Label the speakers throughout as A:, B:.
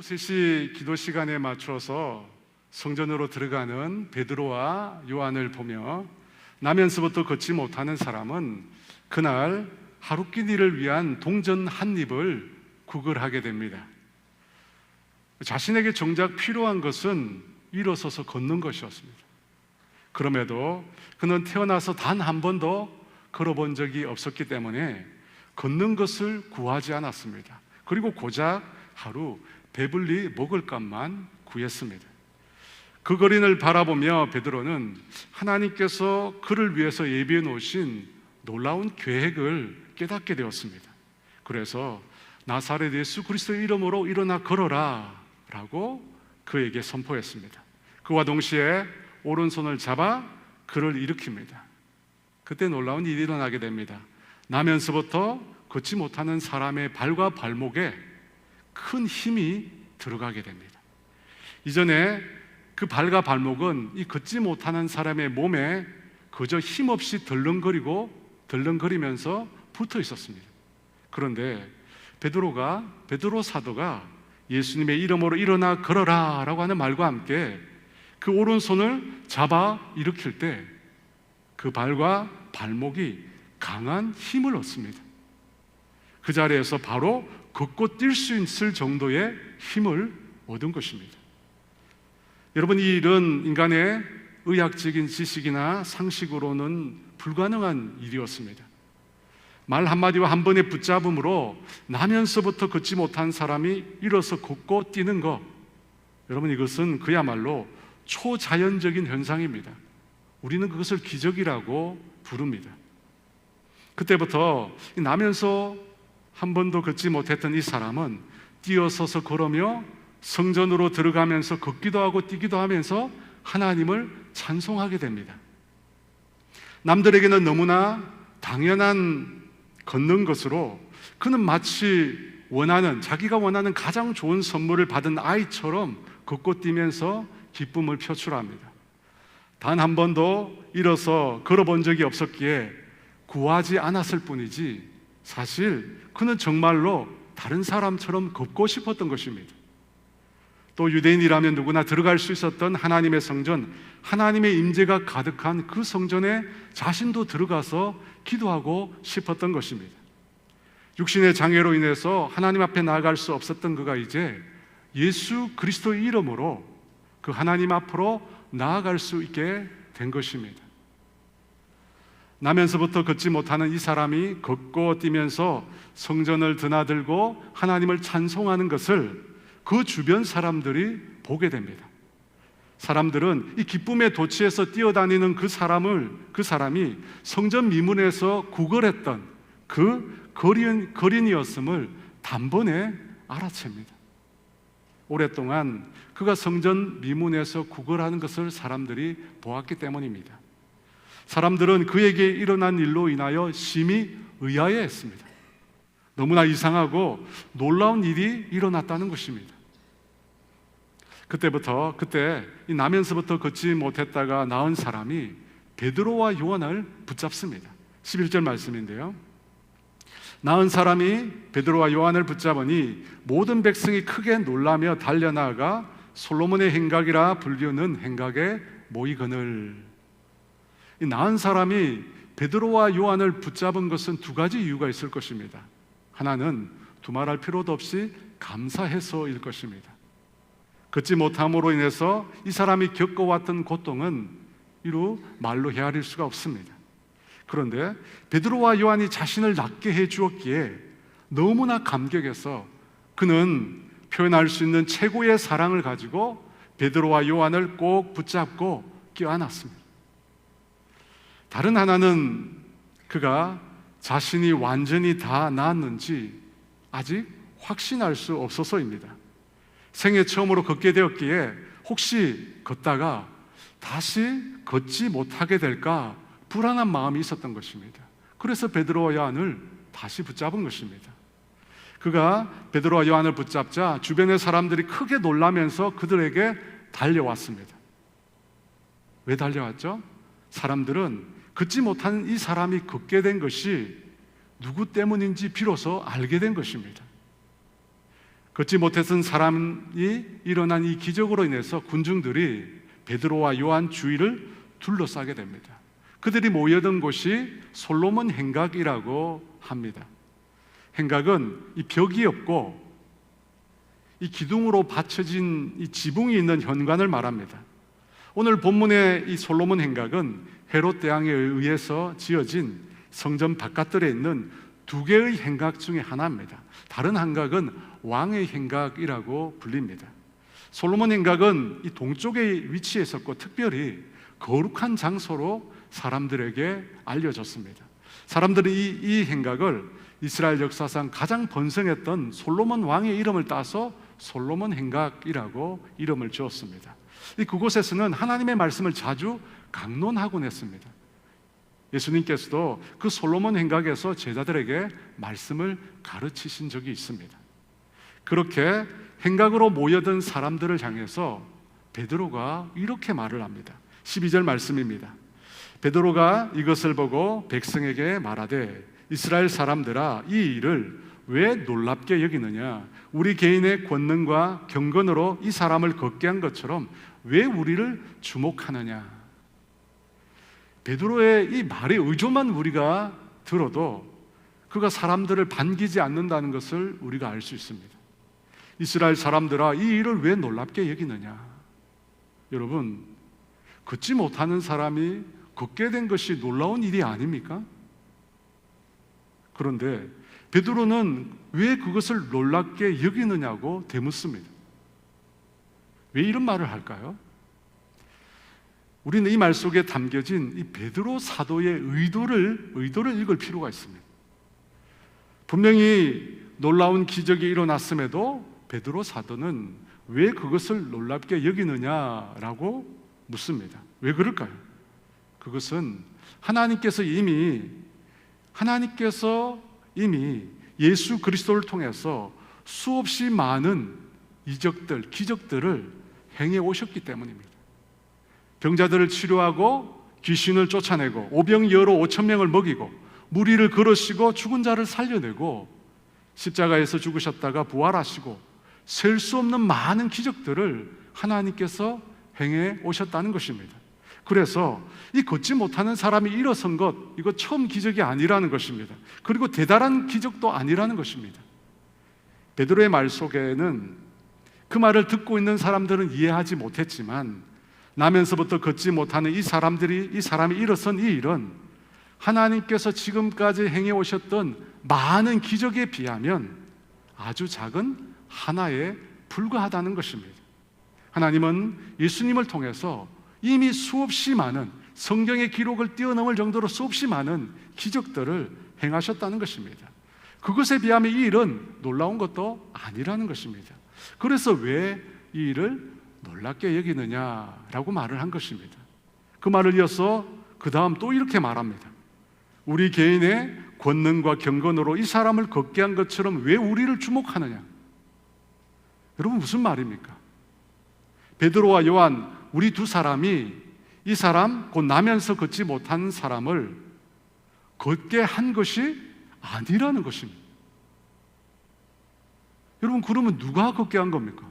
A: 오후 3시 기도 시간에 맞춰서 성전으로 들어가는 베드로와 요한을 보며 나면서부터 걷지 못하는 사람은 그날 하루 끼니를 위한 동전 한 입을 구걸하게 됩니다. 자신에게 정작 필요한 것은 일어서서 걷는 것이었습니다. 그럼에도 그는 태어나서 단 한 번도 걸어본 적이 없었기 때문에 걷는 것을 구하지 않았습니다. 그리고 고작 하루 배불리 먹을 것만 구했습니다. 그 거린을 바라보며 베드로는 하나님께서 그를 위해서 예비해 놓으신 놀라운 계획을 깨닫게 되었습니다. 그래서 나사렛 예수 그리스도의 이름으로 일어나 걸어라 라고 그에게 선포했습니다. 그와 동시에 오른손을 잡아 그를 일으킵니다. 그때 놀라운 일이 일어나게 됩니다. 나면서부터 걷지 못하는 사람의 발과 발목에 큰 힘이 들어가게 됩니다. 이전에 그 발과 발목은 이 걷지 못하는 사람의 몸에 그저 힘없이 덜렁거리면서 붙어 있었습니다. 그런데 베드로 사도가 예수님의 이름으로 일어나 걸어라 라고 하는 말과 함께 그 오른손을 잡아 일으킬 때 그 발과 발목이 강한 힘을 얻습니다. 그 자리에서 바로 걷고 뛸 수 있을 정도의 힘을 얻은 것입니다. 여러분, 이 일은 인간의 의학적인 지식이나 상식으로는 불가능한 일이었습니다. 말 한마디와 한 번의 붙잡음으로 나면서부터 걷지 못한 사람이 일어서 걷고 뛰는 것, 여러분, 이것은 그야말로 초자연적인 현상입니다. 우리는 그것을 기적이라고 부릅니다. 그때부터 나면서 한 번도 걷지 못했던 이 사람은 뛰어서서 걸으며 성전으로 들어가면서 걷기도 하고 뛰기도 하면서 하나님을 찬송하게 됩니다. 남들에게는 너무나 당연한 걷는 것으로 그는 마치 자기가 원하는 가장 좋은 선물을 받은 아이처럼 걷고 뛰면서 기쁨을 표출합니다. 단 한 번도 일어서 걸어본 적이 없었기에 구하지 않았을 뿐이지 사실 그는 정말로 다른 사람처럼 걷고 싶었던 것입니다. 또 유대인이라면 누구나 들어갈 수 있었던 하나님의 성전, 하나님의 임재가 가득한 그 성전에 자신도 들어가서 기도하고 싶었던 것입니다. 육신의 장애로 인해서 하나님 앞에 나아갈 수 없었던 그가 이제 예수 그리스도의 이름으로 그 하나님 앞으로 나아갈 수 있게 된 것입니다. 나면서부터 걷지 못하는 이 사람이 걷고 뛰면서 성전을 드나들고 하나님을 찬송하는 것을 그 주변 사람들이 보게 됩니다. 사람들은 이 기쁨의 도취에서 뛰어다니는 그 사람이 성전 미문에서 구걸했던 그 거린이었음을 단번에 알아챕니다. 오랫동안 그가 성전 미문에서 구걸하는 것을 사람들이 보았기 때문입니다. 사람들은 그에게 일어난 일로 인하여 심히 의아해했습니다. 너무나 이상하고 놀라운 일이 일어났다는 것입니다. 그때 이 나면서부터 걷지 못했다가 나은 사람이 베드로와 요한을 붙잡습니다. 11절 말씀인데요. 나은 사람이 베드로와 요한을 붙잡으니 모든 백성이 크게 놀라며 달려나가 솔로몬의 행각이라 불리우는 행각에 모이거늘. 이 나은 사람이 베드로와 요한을 붙잡은 것은 두 가지 이유가 있을 것입니다. 하나는 두말할 필요도 없이 감사해서일 것입니다. 걷지 못함으로 인해서 이 사람이 겪어왔던 고통은 이루 말로 헤아릴 수가 없습니다. 그런데 베드로와 요한이 자신을 낫게 해주었기에 너무나 감격해서 그는 표현할 수 있는 최고의 사랑을 가지고 베드로와 요한을 꼭 붙잡고 껴안았습니다. 다른 하나는 그가 자신이 완전히 다 나았는지 아직 확신할 수 없어서입니다. 생애 처음으로 걷게 되었기에 혹시 걷다가 다시 걷지 못하게 될까 불안한 마음이 있었던 것입니다. 그래서 베드로와 요한을 다시 붙잡은 것입니다. 그가 베드로와 요한을 붙잡자 주변의 사람들이 크게 놀라면서 그들에게 달려왔습니다. 왜 달려왔죠? 사람들은 걷지 못한 이 사람이 걷게 된 것이 누구 때문인지 비로소 알게 된 것입니다. 걷지 못했던 사람이 일어난 이 기적으로 인해서 군중들이 베드로와 요한 주위를 둘러싸게 됩니다. 그들이 모여든 곳이 솔로몬 행각이라고 합니다. 행각은 이 벽이 없고 이 기둥으로 받쳐진 이 지붕이 있는 현관을 말합니다. 오늘 본문의 이 솔로몬 행각은 헤롯 대왕에 의해서 지어진 성전 바깥들에 있는 두 개의 행각 중에 하나입니다. 다른 행각은 왕의 행각이라고 불립니다. 솔로몬 행각은 이 동쪽에 위치해 있었고 특별히 거룩한 장소로 사람들에게 알려졌습니다. 사람들이 이 행각을 이스라엘 역사상 가장 번성했던 솔로몬 왕의 이름을 따서 솔로몬 행각이라고 이름을 지었습니다. 그곳에서는 하나님의 말씀을 자주 강론하곤 했습니다. 예수님께서도 그 솔로몬 행각에서 제자들에게 말씀을 가르치신 적이 있습니다. 그렇게 행각으로 모여든 사람들을 향해서 베드로가 이렇게 말을 합니다. 12절 말씀입니다. 베드로가 이것을 보고 백성에게 말하되 이스라엘 사람들아 이 일을 왜 놀랍게 여기느냐? 우리 개인의 권능과 경건으로 이 사람을 걷게 한 것처럼 왜 우리를 주목하느냐? 베드로의 이 말의 의도만 우리가 들어도 그가 사람들을 반기지 않는다는 것을 우리가 알 수 있습니다. 이스라엘 사람들아 이 일을 왜 놀랍게 여기느냐? 여러분, 걷지 못하는 사람이 걷게 된 것이 놀라운 일이 아닙니까? 그런데 베드로는 왜 그것을 놀랍게 여기느냐고 되묻습니다. 왜 이런 말을 할까요? 우리는 이 말 속에 담겨진 이 베드로 사도의 의도를 읽을 필요가 있습니다. 분명히 놀라운 기적이 일어났음에도 베드로 사도는 왜 그것을 놀랍게 여기느냐라고 묻습니다. 왜 그럴까요? 그것은 하나님께서 이미 예수 그리스도를 통해서 수없이 많은 이적들, 기적들을 행해 오셨기 때문입니다. 병자들을 치료하고 귀신을 쫓아내고 오병이어로 5,000명을 먹이고 무리를 걸으시고 죽은 자를 살려내고 십자가에서 죽으셨다가 부활하시고 셀 수 없는 많은 기적들을 하나님께서 행해 오셨다는 것입니다. 그래서 이 걷지 못하는 사람이 일어선 것, 이거 처음 기적이 아니라는 것입니다. 그리고 대단한 기적도 아니라는 것입니다. 베드로의 말 속에는 그 말을 듣고 있는 사람들은 이해하지 못했지만 나면서부터 걷지 못하는 이 사람이 일어선 이 일은 하나님께서 지금까지 행해 오셨던 많은 기적에 비하면 아주 작은 하나에 불과하다는 것입니다. 하나님은 예수님을 통해서 이미 수없이 많은 성경의 기록을 뛰어넘을 정도로 수없이 많은 기적들을 행하셨다는 것입니다. 그것에 비하면 이 일은 놀라운 것도 아니라는 것입니다. 그래서 왜 이 일을 놀랍게 여기느냐라고 말을 한 것입니다. 그 말을 이어서 그 다음 또 이렇게 말합니다. 우리 개인의 권능과 경건으로 이 사람을 걷게 한 것처럼 왜 우리를 주목하느냐? 여러분 무슨 말입니까? 베드로와 요한 우리 두 사람이 이 사람 곧 나면서 걷지 못한 사람을 걷게 한 것이 아니라는 것입니다. 여러분 그러면 누가 걷게 한 겁니까?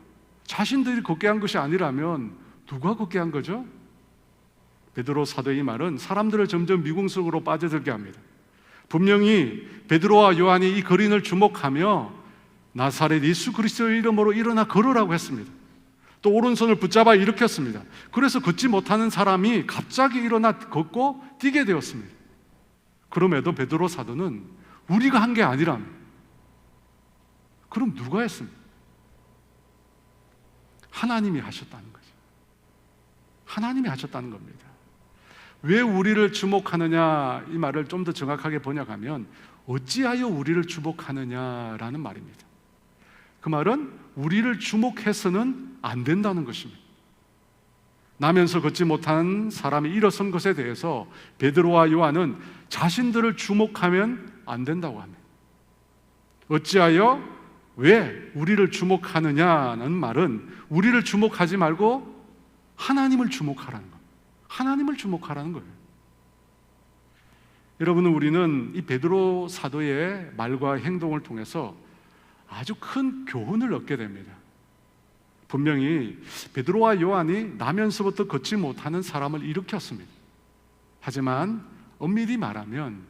A: 자신들이 걷게 한 것이 아니라면 누가 걷게 한 거죠? 베드로 사도의 이 말은 사람들을 점점 미궁 속으로 빠져들게 합니다. 분명히 베드로와 요한이 이 거린을 주목하며 나사렛 예수 그리스도의 이름으로 일어나 걸으라고 했습니다. 또 오른손을 붙잡아 일으켰습니다. 그래서 걷지 못하는 사람이 갑자기 일어나 걷고 뛰게 되었습니다. 그럼에도 베드로 사도는 우리가 한 게 아니라면 그럼 누가 했습니까? 하나님이 하셨다는 거죠. 하나님이 하셨다는 겁니다. 왜 우리를 주목하느냐 이 말을 좀 더 정확하게 번역하면 어찌하여 우리를 주목하느냐라는 말입니다. 그 말은 우리를 주목해서는 안 된다는 것입니다. 나면서 걷지 못한 사람이 일어선 것에 대해서 베드로와 요한은 자신들을 주목하면 안 된다고 합니다. 어찌하여 왜 우리를 주목하느냐는 말은 우리를 주목하지 말고 하나님을 주목하라는 거예요. 하나님을 주목하라는 거예요. 여러분 우리는 이 베드로 사도의 말과 행동을 통해서 아주 큰 교훈을 얻게 됩니다. 분명히 베드로와 요한이 나면서부터 걷지 못하는 사람을 일으켰습니다. 하지만 엄밀히 말하면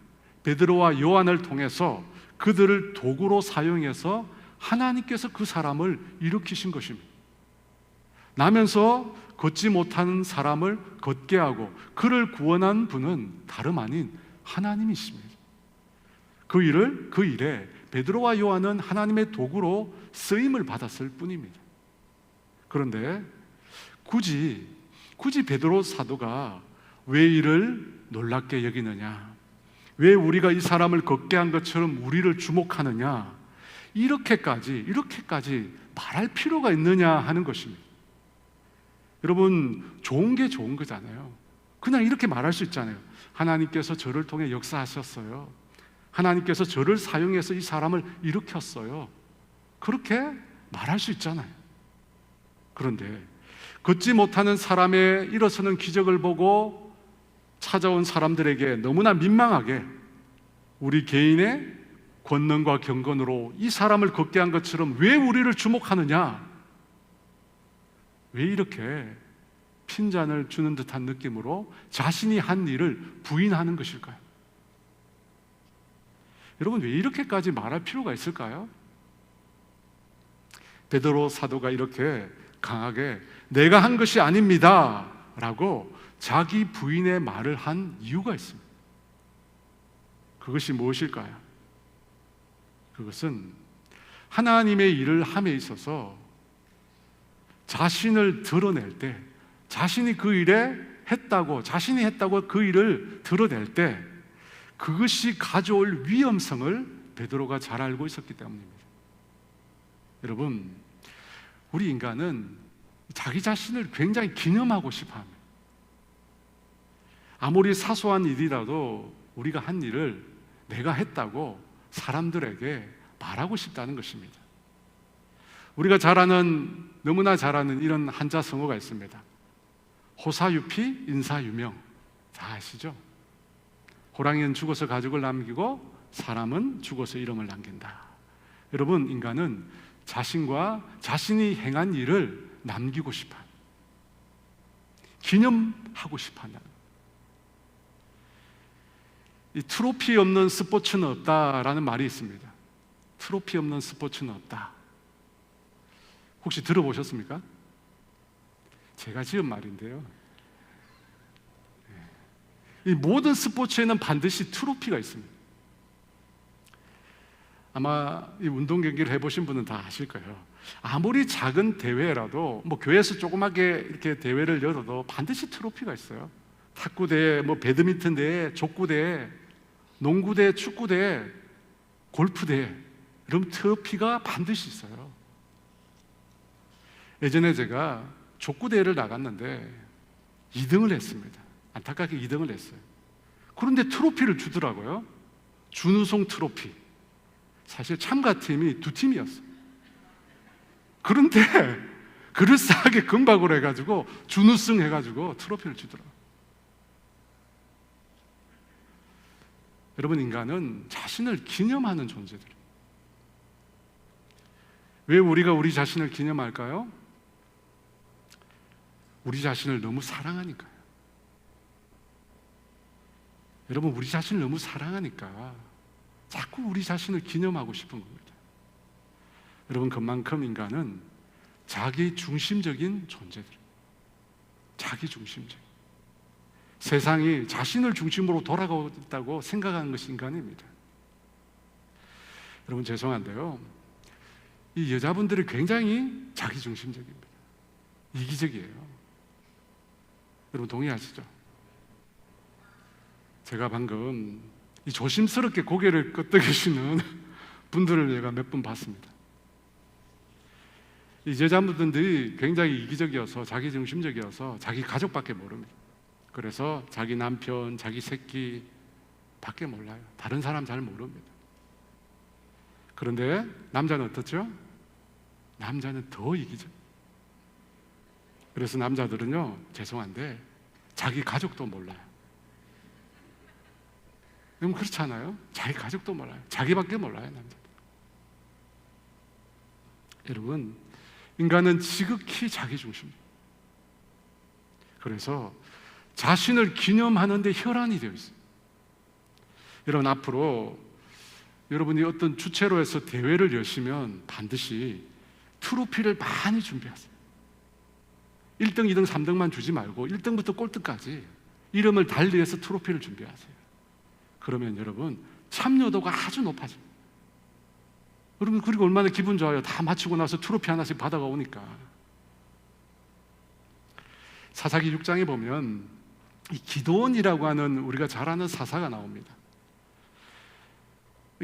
A: 베드로와 요한을 통해서 그들을 도구로 사용해서 하나님께서 그 사람을 일으키신 것입니다. 나면서 걷지 못하는 사람을 걷게 하고 그를 구원한 분은 다름 아닌 하나님이십니다. 그 일에 베드로와 요한은 하나님의 도구로 쓰임을 받았을 뿐입니다. 그런데 굳이 베드로 사도가 왜 이를 놀랍게 여기느냐? 왜 우리가 이 사람을 걷게 한 것처럼 우리를 주목하느냐? 이렇게까지 말할 필요가 있느냐 하는 것입니다. 여러분, 좋은 게 좋은 거잖아요. 그냥 이렇게 말할 수 있잖아요. 하나님께서 저를 통해 역사하셨어요. 하나님께서 저를 사용해서 이 사람을 일으켰어요. 그렇게 말할 수 있잖아요. 그런데 걷지 못하는 사람의 일어서는 기적을 보고 찾아온 사람들에게 너무나 민망하게 우리 개인의 권능과 경건으로 이 사람을 걷게 한 것처럼 왜 우리를 주목하느냐? 왜 이렇게 핀잔을 주는 듯한 느낌으로 자신이 한 일을 부인하는 것일까요? 여러분, 왜 이렇게까지 말할 필요가 있을까요? 베드로 사도가 이렇게 강하게 내가 한 것이 아닙니다 라고 자기 부인의 말을 한 이유가 있습니다. 그것이 무엇일까요? 그것은 하나님의 일을 함에 있어서 자신을 드러낼 때, 자신이 그 일에 자신이 했다고 그 일을 드러낼 때 그것이 가져올 위험성을 베드로가 잘 알고 있었기 때문입니다. 여러분, 우리 인간은 자기 자신을 굉장히 기념하고 싶어 합니다. 아무리 사소한 일이라도 우리가 한 일을 내가 했다고 사람들에게 말하고 싶다는 것입니다. 우리가 너무나 잘 아는 이런 한자성어가 있습니다. 호사유피 인사유명. 다 아시죠? 호랑이는 죽어서 가죽을 남기고 사람은 죽어서 이름을 남긴다. 여러분, 인간은 자신이 행한 일을 남기고 싶어 합니다. 기념하고 싶어 한다. 이 트로피 없는 스포츠는 없다라는 말이 있습니다. 트로피 없는 스포츠는 없다. 혹시 들어보셨습니까? 제가 지은 말인데요. 이 모든 스포츠에는 반드시 트로피가 있습니다. 아마 이 운동 경기를 해보신 분은 다 아실 거예요. 아무리 작은 대회라도 교회에서 조그맣게 이렇게 대회를 열어도 반드시 트로피가 있어요. 탁구대회, 배드민턴대회, 족구대회, 농구대회, 축구대회, 골프대회, 이런 트로피가 반드시 있어요. 예전에 제가 족구대회를 나갔는데 2등을 했습니다. 안타깝게 2등을 했어요. 그런데 트로피를 주더라고요. 준우승 트로피. 사실 참가팀이 2팀이었어요. 그런데 그럴싸하게 금박으로 해가지고 준우승 해가지고 트로피를 주더라고요. 여러분, 인간은 자신을 기념하는 존재들이에요. 왜 우리가 우리 자신을 기념할까요? 우리 자신을 너무 사랑하니까요. 여러분, 우리 자신을 너무 사랑하니까 자꾸 우리 자신을 기념하고 싶은 겁니다. 여러분, 그만큼 인간은 자기 중심적인 존재들, 자기 중심적. 세상이 자신을 중심으로 돌아가고 있다고 생각하는 것이 인간입니다. 여러분, 죄송한데요, 이 여자분들이 굉장히 자기 중심적입니다. 이기적이에요. 여러분, 동의하시죠? 제가 방금 이 조심스럽게 고개를 끄덕이시는 분들을 제가 몇 분 봤습니다. 이 여자분들이 굉장히 이기적이어서, 자기중심적이어서 자기 가족밖에 모릅니다. 그래서 자기 남편, 자기 새끼 밖에 몰라요. 다른 사람 잘 모릅니다. 그런데 남자는 어떻죠? 남자는 더 이기적. 그래서 남자들은요, 죄송한데 자기 가족도 몰라요. 여러분, 그렇지 않아요? 자기 가족도 몰라요. 자기밖에 몰라요, 남자들. 여러분, 인간은 지극히 자기중심입니다. 그래서 자신을 기념하는 데 혈안이 되어 있어요. 여러분, 앞으로 여러분이 어떤 주체로 해서 대회를 여시면 반드시 트로피를 많이 준비하세요. 1등, 2등, 3등만 주지 말고 1등부터 꼴등까지 이름을 달리해서 트로피를 준비하세요. 그러면 여러분, 참여도가 아주 높아집니다. 여러분, 그리고 얼마나 기분 좋아요. 다 마치고 나서 트로피 하나씩 받아가 오니까. 사사기 6장에 보면 이 기드온이라고 하는 우리가 잘 아는 사사가 나옵니다.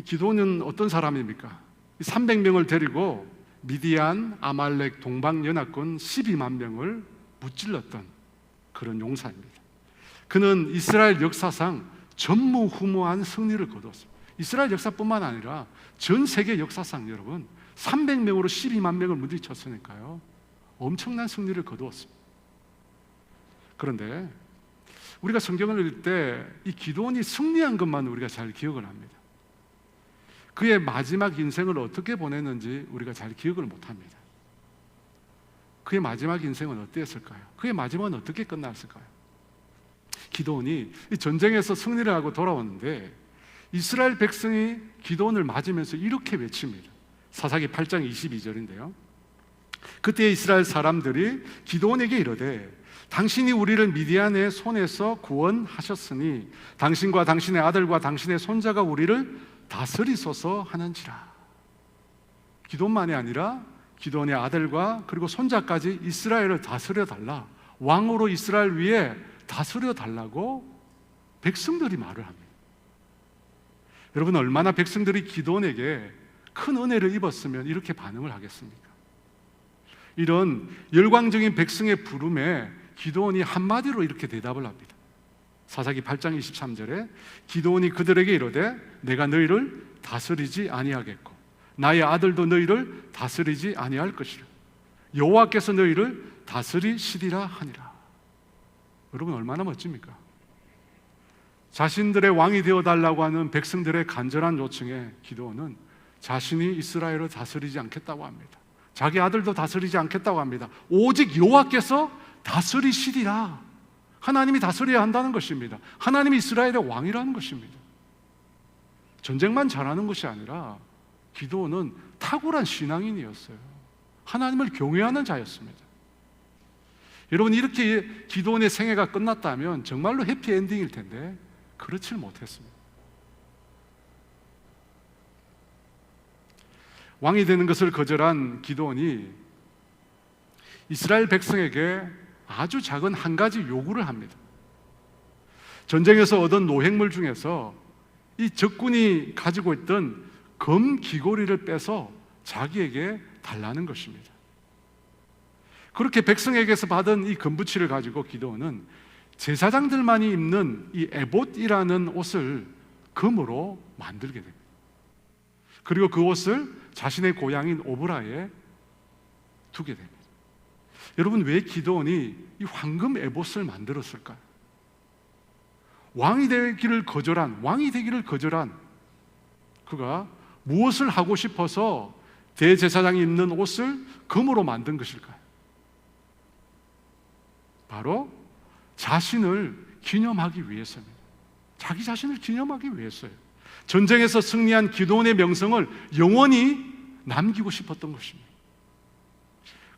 A: 기드온은 어떤 사람입니까? 300명을 데리고 미디안, 아말렉, 동방연합군 12만 명을 무찔렀던 그런 용사입니다. 그는 이스라엘 역사상 전무후무한 승리를 거두었습니다. 이스라엘 역사뿐만 아니라 전 세계 역사상 여러분 300명으로 12만 명을 무찌쳤으니까요, 엄청난 승리를 거두었습니다. 그런데 우리가 성경을 읽을 때 이 기드온이 승리한 것만 우리가 잘 기억을 합니다. 그의 마지막 인생을 어떻게 보냈는지 우리가 잘 기억을 못합니다. 그의 마지막 인생은 어땠을까요? 그의 마지막은 어떻게 끝났을까요? 기드온이 이 전쟁에서 승리를 하고 돌아왔는데 이스라엘 백성이 기드온을 맞으면서 이렇게 외칩니다. 사사기 8장 22절인데요. 그때 이스라엘 사람들이 기드온에게 이르되 당신이 우리를 미디안의 손에서 구원하셨으니 당신과 당신의 아들과 당신의 손자가 우리를 다스리소서 하는지라. 기드온만이 아니라 기드온의 아들과 그리고 손자까지 이스라엘을 다스려 달라, 왕으로 이스라엘 위에 다스려 달라고 백성들이 말을 합니다. 여러분, 얼마나 백성들이 기드온에게 큰 은혜를 입었으면 이렇게 반응을 하겠습니까? 이런 열광적인 백성의 부름에 기드온이 한마디로 이렇게 대답을 합니다. 사사기 8장 23절에 기드온이 그들에게 이르되 내가 너희를 다스리지 아니하겠고 나의 아들도 너희를 다스리지 아니할 것이라. 여호와께서 너희를 다스리시리라 하니라. 여러분, 얼마나 멋집니까? 자신들의 왕이 되어달라고 하는 백성들의 간절한 요청에 기드온은 자신이 이스라엘을 다스리지 않겠다고 합니다. 자기 아들도 다스리지 않겠다고 합니다. 오직 여호와께서 다스리시리라. 하나님이 다스려야 한다는 것입니다. 하나님이 이스라엘의 왕이라는 것입니다. 전쟁만 잘하는 것이 아니라 기드온은 탁월한 신앙인이었어요. 하나님을 경외하는 자였습니다. 여러분, 이렇게 기드온의 생애가 끝났다면 정말로 해피엔딩일 텐데 그렇지 못했습니다. 왕이 되는 것을 거절한 기드온이 이스라엘 백성에게 아주 작은 한 가지 요구를 합니다. 전쟁에서 얻은 노획물 중에서 이 적군이 가지고 있던 검 귀고리를 빼서 자기에게 달라는 것입니다. 그렇게 백성에게서 받은 이 금부치를 가지고 기드온은 제사장들만이 입는 이 에봇이라는 옷을 금으로 만들게 됩니다. 그리고 그 옷을 자신의 고향인 오브라에 두게 됩니다. 여러분, 왜 기드온이 이 황금 에봇을 만들었을까요? 왕이 되기를 거절한 그가 무엇을 하고 싶어서 대제사장이 입는 옷을 금으로 만든 것일까요? 바로 자신을 기념하기 위해서입니다. 자기 자신을 기념하기 위해서예요. 전쟁에서 승리한 기드온의 명성을 영원히 남기고 싶었던 것입니다.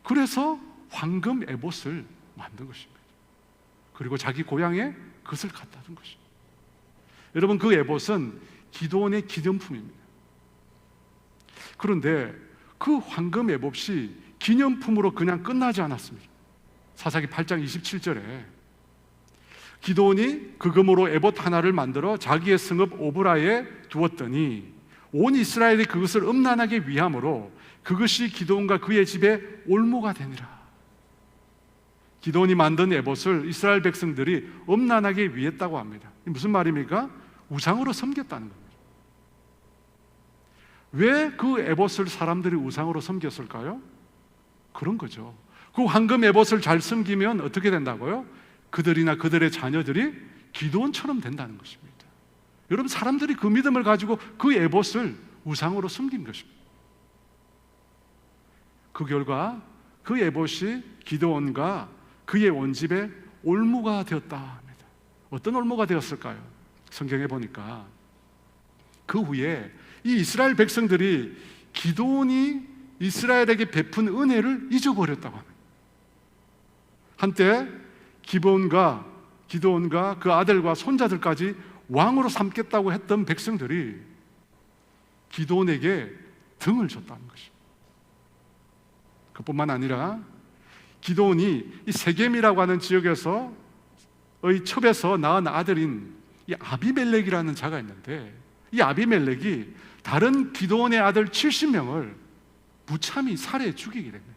A: 그래서 황금 에봇을 만든 것입니다. 그리고 자기 고향에 그것을 갖다 둔 것입니다. 여러분, 그 에봇은 기드온의 기념품입니다. 그런데 그 황금 에봇이 기념품으로 그냥 끝나지 않았습니다. 사사기 8장 27절에 기드온이 그 금으로 에봇 하나를 만들어 자기의 성읍 오브라에 두었더니 온 이스라엘이 그것을 음란하게 위함으로 그것이 기드온과 그의 집에 올무가 되니라. 기드온이 만든 에봇을 이스라엘 백성들이 음란하게 위했다고 합니다. 무슨 말입니까? 우상으로 섬겼다는 겁니다. 왜 그 에봇을 사람들이 우상으로 섬겼을까요? 그런 거죠. 그 황금 에봇을 잘 섬기면 어떻게 된다고요? 그들이나 그들의 자녀들이 기드온처럼 된다는 것입니다. 여러분, 사람들이 그 믿음을 가지고 그 에봇을 우상으로 섬긴 것입니다. 그 결과 그 에봇이 기드온과 그의 온 집에 올무가 되었다 합니다. 어떤 올무가 되었을까요? 성경에 보니까 그 후에 이 이스라엘 백성들이 기드온이 이스라엘에게 베푼 은혜를 잊어버렸다고 합니다. 한때 기드온과 그 아들과 손자들까지 왕으로 삼겠다고 했던 백성들이 기드온에게 등을 줬다는 것입니다. 그뿐만 아니라 기드온이 이 세겜이라고 하는 지역에서의 첩에서 낳은 아들인 이 아비멜렉이라는 자가 있는데, 이 아비멜렉이 다른 기드온의 아들 70명을 무참히 살해 죽이게 됩니다.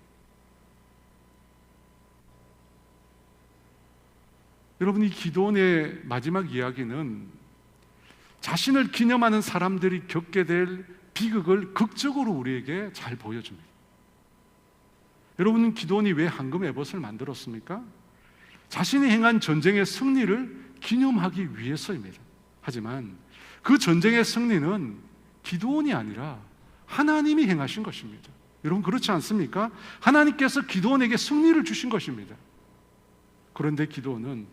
A: 여러분, 이 기드온의 마지막 이야기는 자신을 기념하는 사람들이 겪게 될 비극을 극적으로 우리에게 잘 보여줍니다. 여러분, 기드온이 왜 황금 에봇을 만들었습니까? 자신이 행한 전쟁의 승리를 기념하기 위해서입니다. 하지만 그 전쟁의 승리는 기드온이 아니라 하나님이 행하신 것입니다. 여러분, 그렇지 않습니까? 하나님께서 기드온에게 승리를 주신 것입니다. 그런데 기드온은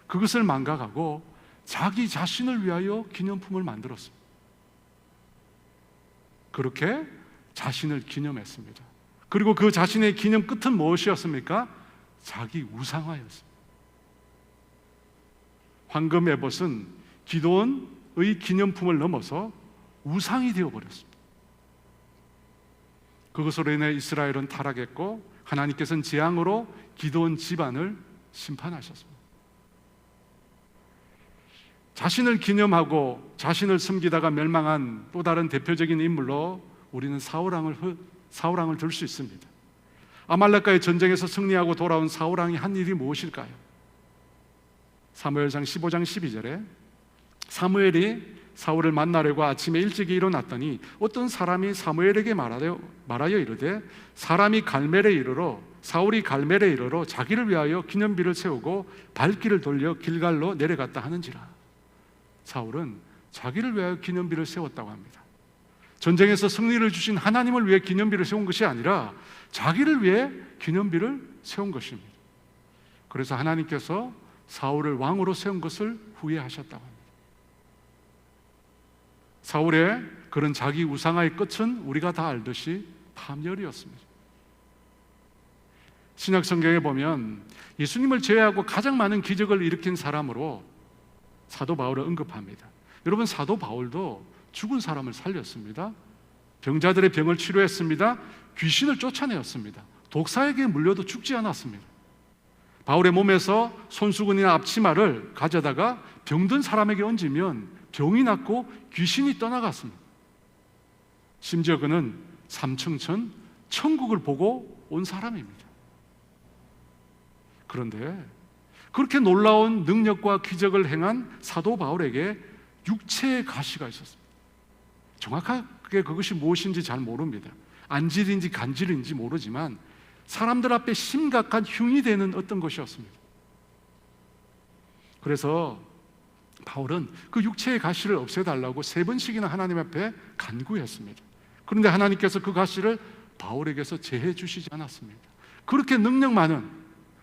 A: 그것을 망각하고 자기 자신을 위하여 기념품을 만들었습니다. 그렇게 자신을 기념했습니다. 그리고 그 자신의 기념 끝은 무엇이었습니까? 자기 우상화였습니다. 황금 에봇은 기드온의 기념품을 넘어서 우상이 되어버렸습니다. 그것으로 인해 이스라엘은 타락했고 하나님께서는 재앙으로 기드온 집안을 심판하셨습니다. 자신을 기념하고 자신을 섬기다가 멸망한 또 다른 대표적인 인물로 우리는 사울왕을 들 수 있습니다. 아말렉과의 전쟁에서 승리하고 돌아온 사울왕이 한 일이 무엇일까요? 사무엘상 15장 12절에 사무엘이 사울을 만나려고 아침에 일찍이 일어났더니 어떤 사람이 사무엘에게 말하여 이르되 사울이 갈멜에 이르러 자기를 위하여 기념비를 세우고 발길을 돌려 길갈로 내려갔다 하는지라. 사울은 자기를 위하여 기념비를 세웠다고 합니다. 전쟁에서 승리를 주신 하나님을 위해 기념비를 세운 것이 아니라 자기를 위해 기념비를 세운 것입니다. 그래서 하나님께서 사울을 왕으로 세운 것을 후회하셨다고 합니다. 사울의 그런 자기 우상화의 끝은 우리가 다 알듯이 파멸이었습니다. 신약 성경에 보면 예수님을 제외하고 가장 많은 기적을 일으킨 사람으로 사도 바울을 언급합니다. 여러분, 사도 바울도 죽은 사람을 살렸습니다. 병자들의 병을 치료했습니다. 귀신을 쫓아내었습니다. 독사에게 물려도 죽지 않았습니다. 바울의 몸에서 손수건이나 앞치마를 가져다가 병든 사람에게 얹으면 병이 낫고 귀신이 떠나갔습니다. 심지어 그는 삼층천 천국을 보고 온 사람입니다. 그런데 그렇게 놀라운 능력과 기적을 행한 사도 바울에게 육체의 가시가 있었습니다. 정확하게 그것이 무엇인지 잘 모릅니다. 안질인지 간질인지 모르지만 사람들 앞에 심각한 흉이 되는 어떤 것이었습니다. 그래서 바울은 그 육체의 가시를 없애달라고 3번씩이나 하나님 앞에 간구했습니다. 그런데 하나님께서 그 가시를 바울에게서 제해 주시지 않았습니다. 그렇게 능력 많은,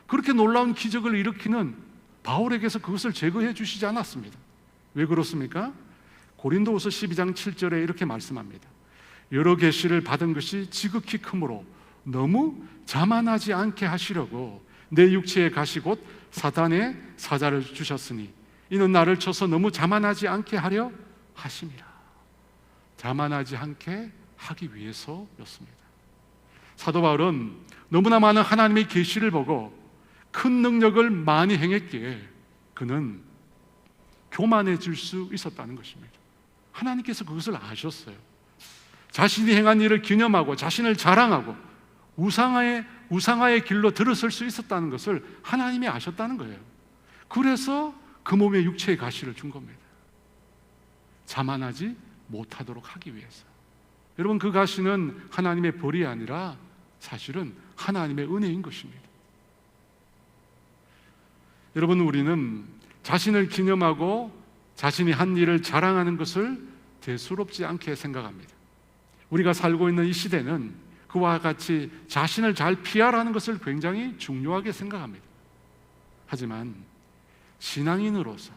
A: 그렇게 놀라운 기적을 일으키는 바울에게서 그것을 제거해 주시지 않았습니다. 왜 그렇습니까? 고린도후서 12장 7절에 이렇게 말씀합니다. 여러 계시를 받은 것이 지극히 크므로 너무 자만하지 않게 하시려고 내 육체의 가시 곧 사단의 사자를 주셨으니 이는 나를 쳐서 너무 자만하지 않게 하려 하심이라. 자만하지 않게 하기 위해서였습니다. 사도 바울은 너무나 많은 하나님의 계시를 보고 큰 능력을 많이 행했기에 그는 교만해질 수 있었다는 것입니다. 하나님께서 그것을 아셨어요. 자신이 행한 일을 기념하고 자신을 자랑하고 우상화의 길로 들어설 수 있었다는 것을 하나님이 아셨다는 거예요. 그래서 그 몸에 육체의 가시를 준 겁니다. 자만하지 못하도록 하기 위해서. 여러분, 그 가시는 하나님의 벌이 아니라 사실은 하나님의 은혜인 것입니다. 여러분, 우리는 자신을 기념하고 자신이 한 일을 자랑하는 것을 대수롭지 않게 생각합니다. 우리가 살고 있는 이 시대는 그와 같이 자신을 잘 피하라는 것을 굉장히 중요하게 생각합니다. 하지만 신앙인으로서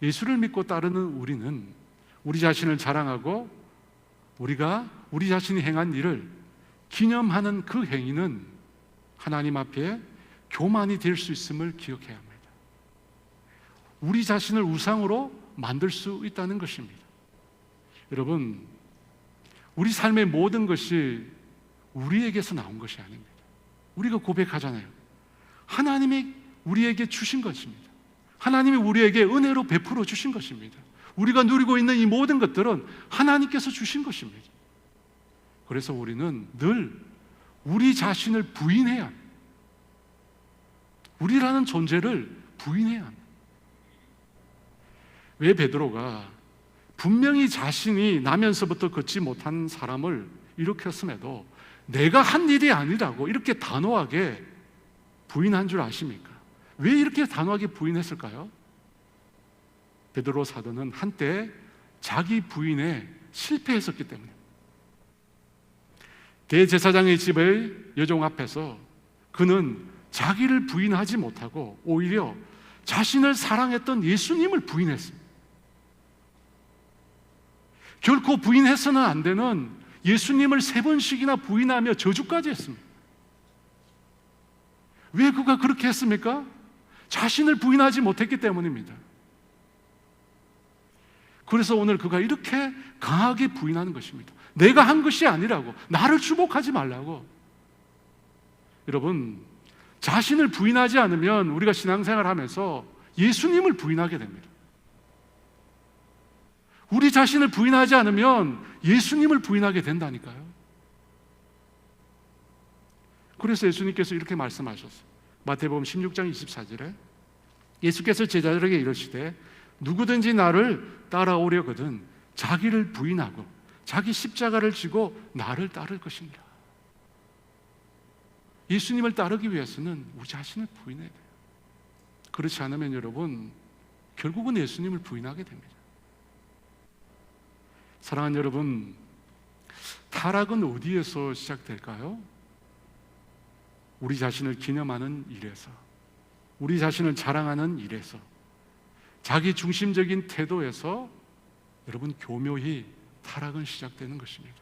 A: 예수를 믿고 따르는 우리는 우리 자신을 자랑하고 우리가 우리 자신이 행한 일을 기념하는 그 행위는 하나님 앞에 교만이 될 수 있음을 기억해야 합니다. 우리 자신을 우상으로 만들 수 있다는 것입니다. 여러분, 우리 삶의 모든 것이 우리에게서 나온 것이 아닙니다. 우리가 고백하잖아요. 하나님이 우리에게 주신 것입니다. 하나님이 우리에게 은혜로 베풀어 주신 것입니다. 우리가 누리고 있는 이 모든 것들은 하나님께서 주신 것입니다. 그래서 우리는 늘 우리 자신을 부인해야 합니다. 우리라는 존재를 부인해야 합니다. 왜 베드로가 분명히 자신이 나면서부터 걷지 못한 사람을 일으켰음에도 내가 한 일이 아니라고 이렇게 단호하게 부인한 줄 아십니까? 왜 이렇게 단호하게 부인했을까요? 베드로 사도는 한때 자기 부인에 실패했었기 때문에 대제사장의 집의 여종 앞에서 그는 자기를 부인하지 못하고 오히려 자신을 사랑했던 예수님을 부인했습니다. 결코 부인해서는 안 되는 예수님을 3번씩이나 부인하며 저주까지 했습니다. 왜 그가 그렇게 했습니까? 자신을 부인하지 못했기 때문입니다. 그래서 오늘 그가 이렇게 강하게 부인하는 것입니다. 내가 한 것이 아니라고, 나를 주목하지 말라고. 여러분, 자신을 부인하지 않으면 우리가 신앙생활 하면서 예수님을 부인하게 됩니다. 우리 자신을 부인하지 않으면 예수님을 부인하게 된다니까요. 그래서 예수님께서 이렇게 말씀하셨어요. 마태복음 16장 24절에 예수께서 제자들에게 이르시되 누구든지 나를 따라오려거든 자기를 부인하고 자기 십자가를 지고 나를 따를 것이니라. 예수님을 따르기 위해서는 우리 자신을 부인해야 돼요. 그렇지 않으면 여러분 결국은 예수님을 부인하게 됩니다. 사랑하는 여러분, 타락은 어디에서 시작될까요? 우리 자신을 기념하는 일에서, 우리 자신을 자랑하는 일에서, 자기 중심적인 태도에서 여러분 교묘히 타락은 시작되는 것입니다.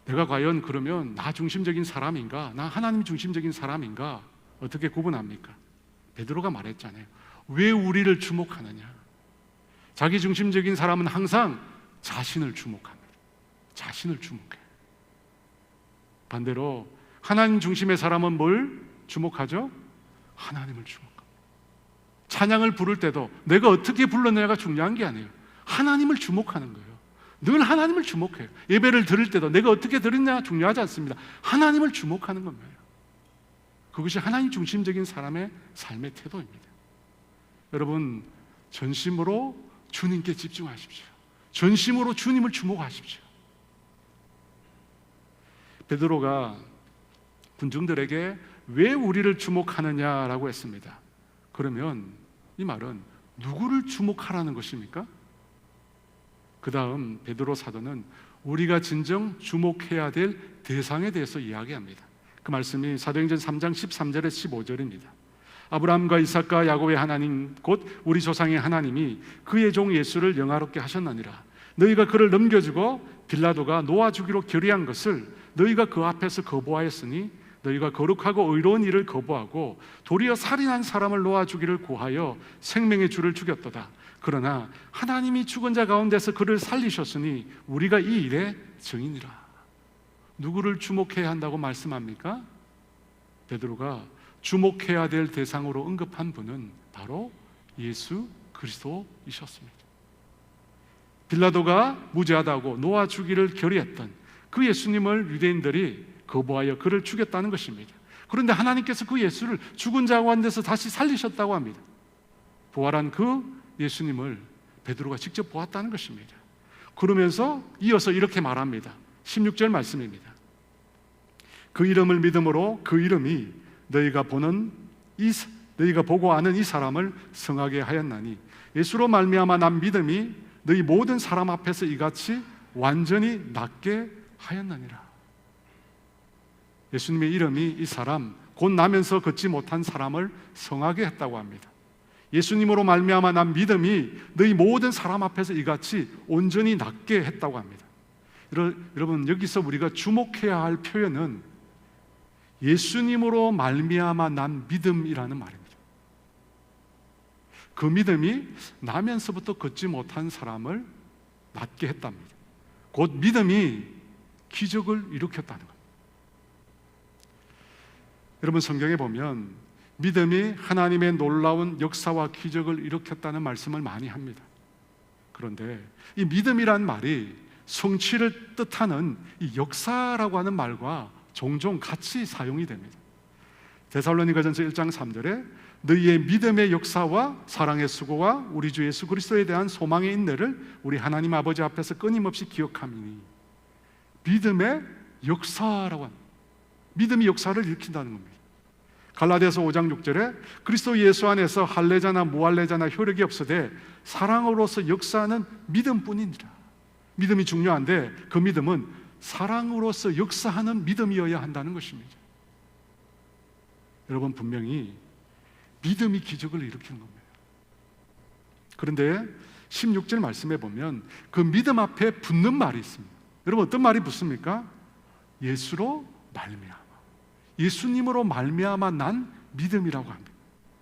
A: 내가 과연 그러면 나 중심적인 사람인가? 나 하나님 중심적인 사람인가? 어떻게 구분합니까? 베드로가 말했잖아요. 왜 우리를 주목하느냐? 자기 중심적인 사람은 항상 자신을 주목합니다. 자신을 주목해요. 반대로 하나님 중심의 사람은 뭘 주목하죠? 하나님을 주목합니다. 찬양을 부를 때도 내가 어떻게 불렀느냐가 중요한 게 아니에요. 하나님을 주목하는 거예요. 늘 하나님을 주목해요. 예배를 드릴 때도 내가 어떻게 드렸냐 중요하지 않습니다. 하나님을 주목하는 겁니다. 그것이 하나님 중심적인 사람의 삶의 태도입니다. 여러분, 전심으로 주님께 집중하십시오. 전심으로 주님을 주목하십시오. 베드로가 군중들에게 왜 우리를 주목하느냐라고 했습니다. 그러면 이 말은 누구를 주목하라는 것입니까? 그 다음 베드로 사도는 우리가 진정 주목해야 될 대상에 대해서 이야기합니다. 그 말씀이 사도행전 3장 13절에 15절입니다. 아브라함과 이삭과 야곱의 하나님 곧 우리 조상의 하나님이 그의 종 예수를 영화롭게 하셨느니라. 너희가 그를 넘겨주고 빌라도가 놓아주기로 결의한 것을 너희가 그 앞에서 거부하였으니 너희가 거룩하고 의로운 일을 거부하고 도리어 살인한 사람을 놓아주기를 구하여 생명의 주를 죽였도다. 그러나 하나님이 죽은 자 가운데서 그를 살리셨으니 우리가 이 일의 증인이라. 누구를 주목해야 한다고 말씀합니까? 베드로가 주목해야 될 대상으로 언급한 분은 바로 예수 그리스도이셨습니다. 빌라도가 무죄하다고 놓아주기를 결의했던 그 예수님을 유대인들이 거부하여 그를 죽였다는 것입니다. 그런데 하나님께서 그 예수를 죽은 자 가운데서 다시 살리셨다고 합니다. 부활한 그 예수님을 베드로가 직접 보았다는 것입니다. 그러면서 이어서 이렇게 말합니다. 16절 말씀입니다. 그 이름을 믿음으로 그 이름이 너희가 보고 아는 이 사람을 성하게 하였나니 예수로 말미암아 난 믿음이 너희 모든 사람 앞에서 이같이 완전히 낫게 하였느니라. 예수님의 이름이 이 사람, 곧 나면서 걷지 못한 사람을 성하게 했다고 합니다. 예수님으로 말미암아 난 믿음이 너희 모든 사람 앞에서 이같이 온전히 낫게 했다고 합니다. 여러분, 여기서 우리가 주목해야 할 표현은 예수님으로 말미암아 난 믿음이라는 말입니다. 그 믿음이 나면서부터 걷지 못한 사람을 낫게 했답니다. 곧 믿음이 기적을 일으켰다는 겁니다. 여러분, 성경에 보면 믿음이 하나님의 놀라운 역사와 기적을 일으켰다는 말씀을 많이 합니다. 그런데 이 믿음이란 말이 성취를 뜻하는 이 역사라고 하는 말과 종종 같이 사용이 됩니다. 데살로니가전서 1장 3절에 너희의 믿음의 역사와 사랑의 수고와 우리 주 예수 그리스도에 대한 소망의 인내를 우리 하나님 아버지 앞에서 끊임없이 기억하미니, 믿음의 역사라고 합니다. 믿음이 역사를 일으킨다는 겁니다. 갈라디아서 5장 6절에 그리스도 예수 안에서 할례자나 무할례자나 효력이 없으되 사랑으로서 역사하는 믿음뿐이니라. 믿음이 중요한데 그 믿음은 사랑으로서 역사하는 믿음이어야 한다는 것입니다. 여러분, 분명히 믿음이 기적을 일으키는 겁니다. 그런데 16절 말씀에 보면 그 믿음 앞에 붙는 말이 있습니다. 여러분, 어떤 말이 붙습니까? 예수로 말미암아, 예수님으로 말미암아 난 믿음이라고 합니다.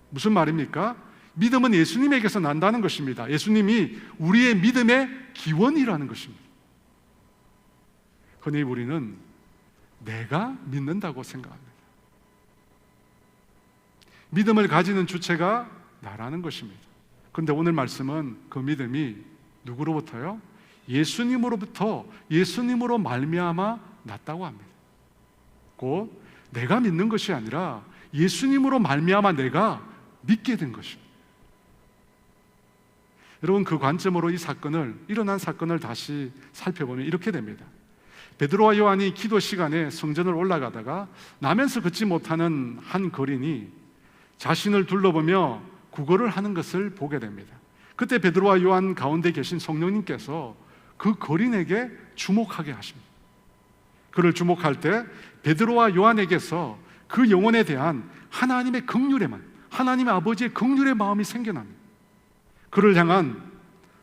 A: 무슨 말입니까? 믿음은 예수님에게서 난다는 것입니다. 예수님이 우리의 믿음의 기원이라는 것입니다. 흔히 우리는 내가 믿는다고 생각합니다. 믿음을 가지는 주체가 나라는 것입니다. 그런데 오늘 말씀은 그 믿음이 누구로부터요? 예수님으로부터, 예수님으로 말미암아 났다고 합니다. 곧 내가 믿는 것이 아니라 예수님으로 말미암아 내가 믿게 된 것입니다. 여러분, 그 관점으로 일어난 사건을 다시 살펴보면 이렇게 됩니다. 베드로와 요한이 기도 시간에 성전을 올라가다가 나면서 걷지 못하는 한 거린이 자신을 둘러보며 구걸을 하는 것을 보게 됩니다. 그때 베드로와 요한 가운데 계신 성령님께서 그 거린에게 주목하게 하십니다. 그를 주목할 때 베드로와 요한에게서 그 영혼에 대한 하나님의 긍휼에만, 하나님의 아버지의 긍휼의 마음이 생겨납니다. 그를 향한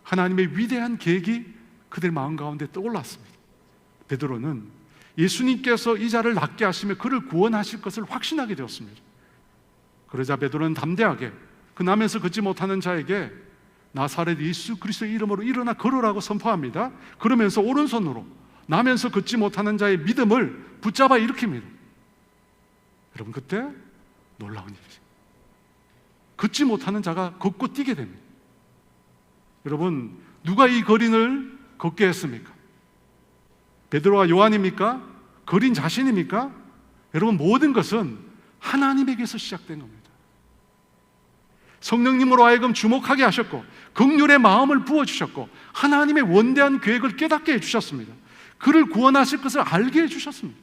A: 하나님의 위대한 계획이 그들 마음 가운데 떠올랐습니다. 베드로는 예수님께서 이 자를 낫게 하시며 그를 구원하실 것을 확신하게 되었습니다. 그러자 베드로는 담대하게 그 나면서 걷지 못하는 자에게 나사렛 예수 그리스도의 이름으로 일어나 걸으라고 선포합니다. 그러면서 오른손으로 나면서 걷지 못하는 자의 믿음을 붙잡아 일으킵니다. 여러분, 그때 놀라운 일이죠. 걷지 못하는 자가 걷고 뛰게 됩니다. 여러분, 누가 이 거린을 걷게 했습니까? 베드로와 요한입니까? 거린 자신입니까? 여러분, 모든 것은 하나님에게서 시작된 겁니다. 성령님으로 하여금 주목하게 하셨고 긍휼의 마음을 부어주셨고 하나님의 원대한 계획을 깨닫게 해주셨습니다. 그를 구원하실 것을 알게 해주셨습니다.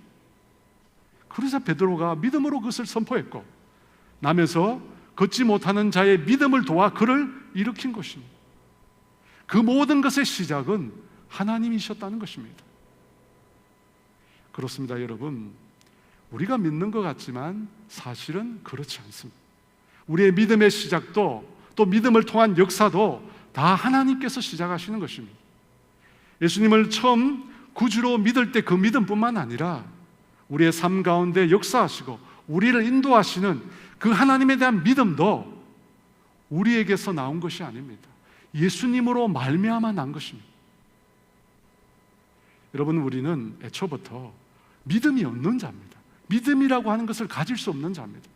A: 그래서 베드로가 믿음으로 그것을 선포했고 나면서 걷지 못하는 자의 믿음을 도와 그를 일으킨 것입니다. 그 모든 것의 시작은 하나님이셨다는 것입니다. 그렇습니다, 여러분. 우리가 믿는 것 같지만 사실은 그렇지 않습니다. 우리의 믿음의 시작도 또 믿음을 통한 역사도 다 하나님께서 시작하시는 것입니다. 예수님을 처음 구주로 믿을 때 그 믿음뿐만 아니라 우리의 삶 가운데 역사하시고 우리를 인도하시는 그 하나님에 대한 믿음도 우리에게서 나온 것이 아닙니다. 예수님으로 말미암아 난 것입니다. 여러분, 우리는 애초부터 믿음이 없는 자입니다. 믿음이라고 하는 것을 가질 수 없는 자입니다.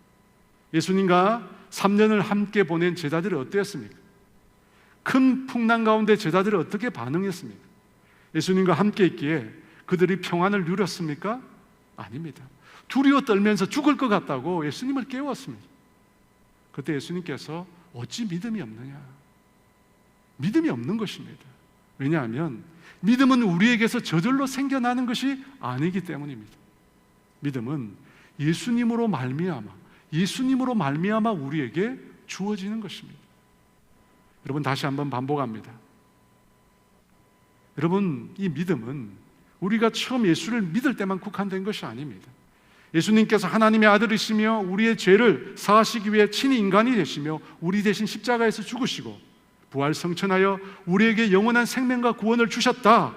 A: 예수님과 3년을 함께 보낸 제자들이 어땠습니까? 큰 풍랑 가운데 제자들이 어떻게 반응했습니까? 예수님과 함께 있기에 그들이 평안을 누렸습니까? 아닙니다. 두려워 떨면서 죽을 것 같다고 예수님을 깨웠습니다. 그때 예수님께서 어찌 믿음이 없느냐? 믿음이 없는 것입니다. 왜냐하면 믿음은 우리에게서 저절로 생겨나는 것이 아니기 때문입니다. 믿음은 예수님으로 말미암아 우리에게 주어지는 것입니다. 여러분, 다시 한번 반복합니다. 여러분, 이 믿음은 우리가 처음 예수를 믿을 때만 국한된 것이 아닙니다. 예수님께서 하나님의 아들이시며 우리의 죄를 사하시기 위해 친히 인간이 되시며 우리 대신 십자가에서 죽으시고 부활 성천하여 우리에게 영원한 생명과 구원을 주셨다라고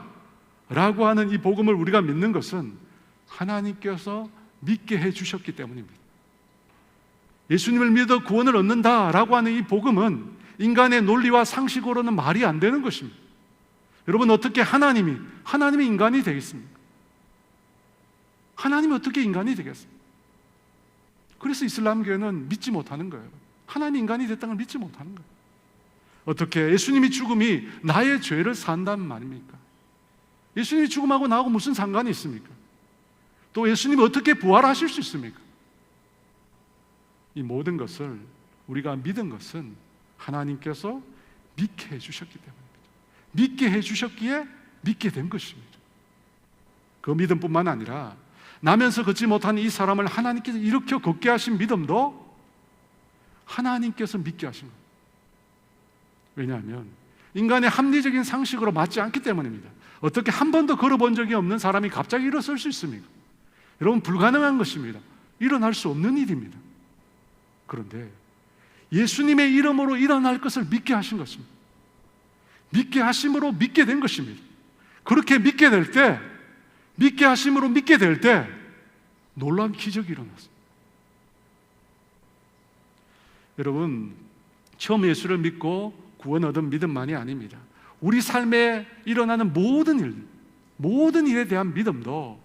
A: 하는 이 복음을 우리가 믿는 것은 하나님께서 믿게 해주셨기 때문입니다. 예수님을 믿어 구원을 얻는다라고 하는 이 복음은 인간의 논리와 상식으로는 말이 안 되는 것입니다. 여러분, 어떻게 하나님이 인간이 되겠습니까? 하나님이 어떻게 인간이 되겠습니까? 그래서 이슬람교회는 믿지 못하는 거예요. 하나님이 인간이 됐다는 걸 믿지 못하는 거예요. 어떻게 예수님이 죽음이 나의 죄를 산단 말입니까? 예수님이 죽음하고 나하고 무슨 상관이 있습니까? 또 예수님이 어떻게 부활하실 수 있습니까? 이 모든 것을 우리가 믿은 것은 하나님께서 믿게 해주셨기 때문입니다. 믿게 해주셨기에 믿게 된 것입니다. 그 믿음뿐만 아니라 나면서 걷지 못한 이 사람을 하나님께서 일으켜 걷게 하신 믿음도 하나님께서 믿게 하신 겁니다. 왜냐하면 인간의 합리적인 상식으로 맞지 않기 때문입니다. 어떻게 한 번도 걸어본 적이 없는 사람이 갑자기 일어설 수 있습니까? 여러분, 불가능한 것입니다. 일어날 수 없는 일입니다. 그런데 예수님의 이름으로 일어날 것을 믿게 하신 것입니다. 믿게 하심으로 믿게 된 것입니다. 그렇게 믿게 될 때, 믿게 하심으로 믿게 될 때 놀라운 기적이 일어났습니다. 여러분, 처음 예수를 믿고 구원 얻은 믿음만이 아닙니다. 우리 삶에 일어나는 모든 일에 대한 믿음도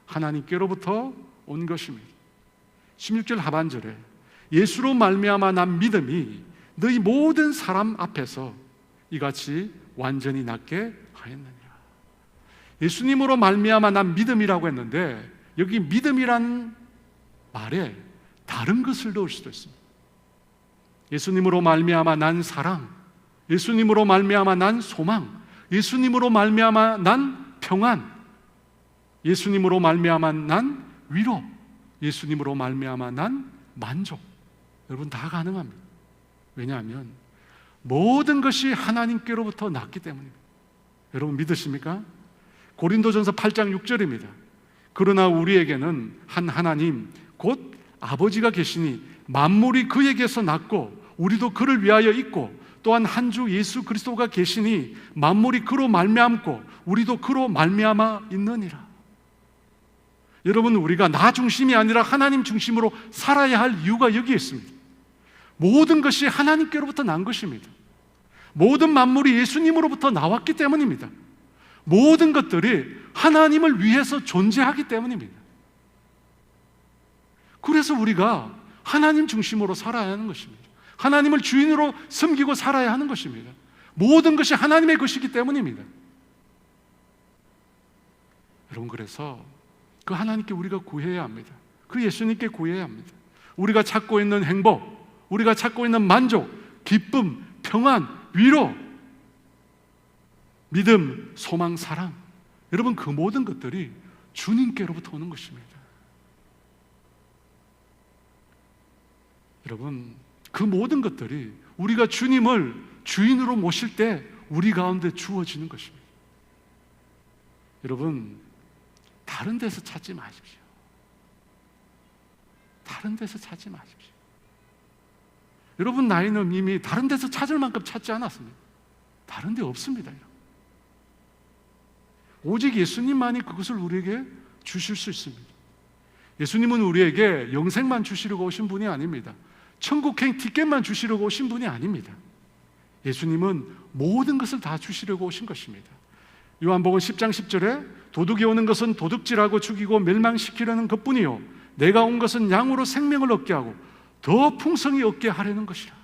A: 하나님께로부터 온 것입니다. 16절 하반절에 예수로 말미암아 난 믿음이 너희 모든 사람 앞에서 이같이 완전히 낫게 하였느니라. 예수님으로 말미암아 난 믿음이라고 했는데 여기 믿음이란 말에 다른 것을 넣을 수도 있습니다. 예수님으로 말미암아 난 사랑, 예수님으로 말미암아 난 소망, 예수님으로 말미암아 난 평안, 예수님으로 말미암아 난 위로, 예수님으로 말미암아 난 만족. 여러분, 다 가능합니다. 왜냐하면 모든 것이 하나님께로부터 났기 때문입니다. 여러분, 믿으십니까? 고린도전서 8장 6절입니다. 그러나 우리에게는 한 하나님 곧 아버지가 계시니 만물이 그에게서 났고 우리도 그를 위하여 있고 또한 한 주 예수 그리스도가 계시니 만물이 그로 말미암고 우리도 그로 말미암아 있느니라. 여러분, 우리가 나 중심이 아니라 하나님 중심으로 살아야 할 이유가 여기에 있습니다. 모든 것이 하나님께로부터 난 것입니다. 모든 만물이 예수님으로부터 나왔기 때문입니다. 모든 것들이 하나님을 위해서 존재하기 때문입니다. 그래서 우리가 하나님 중심으로 살아야 하는 것입니다. 하나님을 주인으로 섬기고 살아야 하는 것입니다. 모든 것이 하나님의 것이기 때문입니다. 여러분, 그래서 그 하나님께 우리가 구해야 합니다. 그 예수님께 구해야 합니다. 우리가 찾고 있는 행복, 우리가 찾고 있는 만족, 기쁨, 평안, 위로, 믿음, 소망, 사랑, 여러분, 그 모든 것들이 주님께로부터 오는 것입니다. 여러분, 그 모든 것들이 우리가 주님을 주인으로 모실 때 우리 가운데 주어지는 것입니다. 여러분, 다른 데서 찾지 마십시오. 다른 데서 찾지 마십시오. 여러분 나이는 이미 다른 데서 찾을 만큼 찾지 않았습니다. 다른 데 없습니다. 오직 예수님만이 그것을 우리에게 주실 수 있습니다. 예수님은 우리에게 영생만 주시려고 오신 분이 아닙니다. 천국행 티켓만 주시려고 오신 분이 아닙니다. 예수님은 모든 것을 다 주시려고 오신 것입니다. 요한복음 10장 10절에 도둑이 오는 것은 도둑질하고 죽이고 멸망시키려는 것뿐이요 내가 온 것은 양으로 생명을 얻게 하고 더 풍성히 얻게 하려는 것이라.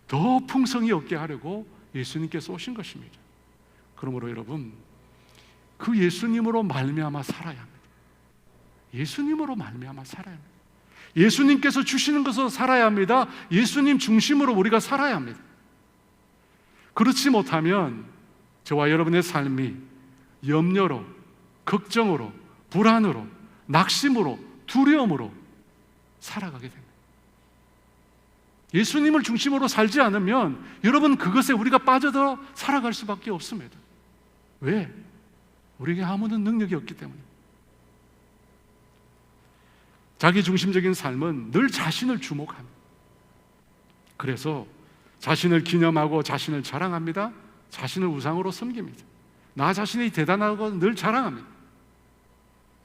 A: 더 풍성히 얻게 하려고 예수님께서 오신 것입니다. 그러므로 여러분, 그 예수님으로 말미암아 살아야 합니다. 예수님으로 말미암아 살아야 합니다. 예수님께서 주시는 것으로 살아야 합니다. 예수님 중심으로 우리가 살아야 합니다. 그렇지 못하면 저와 여러분의 삶이 염려로, 걱정으로, 불안으로, 낙심으로, 두려움으로 살아가게 됩니다. 예수님을 중심으로 살지 않으면 여러분 그것에 우리가 빠져들어 살아갈 수밖에 없습니다. 왜? 우리에게 아무런 능력이 없기 때문에. 자기 중심적인 삶은 늘 자신을 주목합니다. 그래서 자신을 기념하고 자신을 자랑합니다. 자신을 우상으로 섬깁니다. 나 자신이 대단하고 늘 자랑합니다.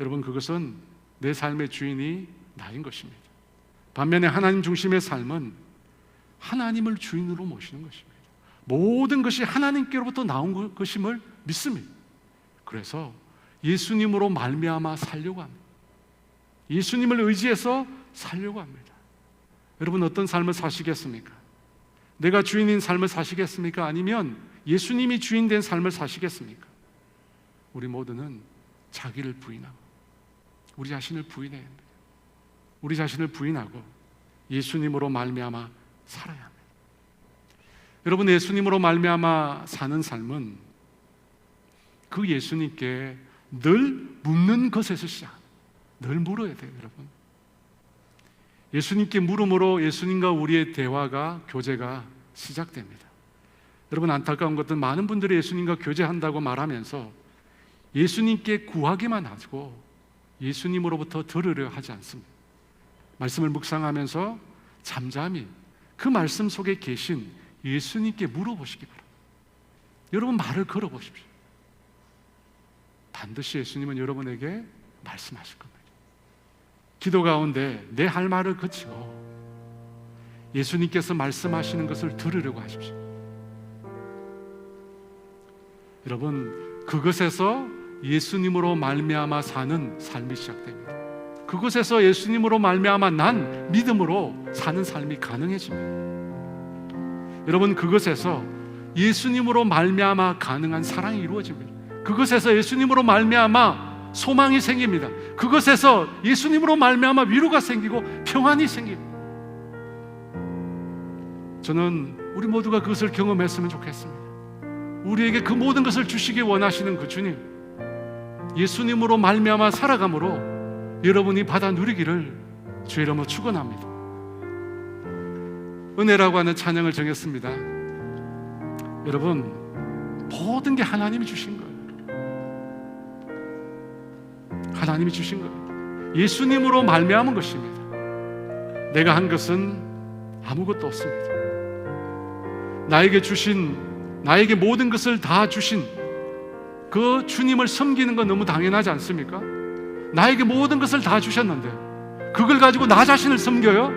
A: 여러분, 그것은 내 삶의 주인이 나인 것입니다. 반면에 하나님 중심의 삶은 하나님을 주인으로 모시는 것입니다. 모든 것이 하나님께로부터 나온 것임을 믿습니다. 그래서 예수님으로 말미암아 살려고 합니다. 예수님을 의지해서 살려고 합니다. 여러분, 어떤 삶을 사시겠습니까? 내가 주인인 삶을 사시겠습니까? 아니면 예수님이 주인된 삶을 사시겠습니까? 우리 모두는 자기를 부인하고 우리 자신을 부인해야 합니다. 우리 자신을 부인하고 예수님으로 말미암아 살아야 합니다. 여러분, 예수님으로 말미암아 사는 삶은 그 예수님께 늘 묻는 것에서 시작. 늘 물어야 돼요, 여러분. 예수님께 물음으로 예수님과 우리의 대화가, 교제가 시작됩니다. 여러분, 안타까운 것은 많은 분들이 예수님과 교제한다고 말하면서 예수님께 구하기만 하고 예수님으로부터 들으려 하지 않습니다. 말씀을 묵상하면서 잠잠히 그 말씀 속에 계신 예수님께 물어보시기 바랍니다. 여러분, 말을 걸어보십시오. 반드시 예수님은 여러분에게 말씀하실 겁니다. 기도 가운데 내 할 말을 그치고 예수님께서 말씀하시는 것을 들으려고 하십시오. 여러분, 그것에서 예수님으로 말미암아 사는 삶이 시작됩니다. 그곳에서 예수님으로 말미암아 난 믿음으로 사는 삶이 가능해집니다. 여러분, 그것에서 예수님으로 말미암아 가능한 사랑이 이루어집니다. 그것에서 예수님으로 말미암아 소망이 생깁니다. 그것에서 예수님으로 말미암아 위로가 생기고 평안이 생깁니다. 저는 우리 모두가 그것을 경험했으면 좋겠습니다. 우리에게 그 모든 것을 주시기 원하시는 그 주님, 예수님으로 말미암아 살아감으로 여러분이 받아 누리기를 주의 이름으로 축원합니다. 은혜라고 하는 찬양을 정했습니다. 여러분, 모든 게 하나님이 주신 거예요. 하나님이 주신 거예요. 예수님으로 말미암은 것입니다. 내가 한 것은 아무것도 없습니다. 나에게 모든 것을 다 주신 그 주님을 섬기는 건 너무 당연하지 않습니까? 나에게 모든 것을 다 주셨는데 그걸 가지고 나 자신을 섬겨요?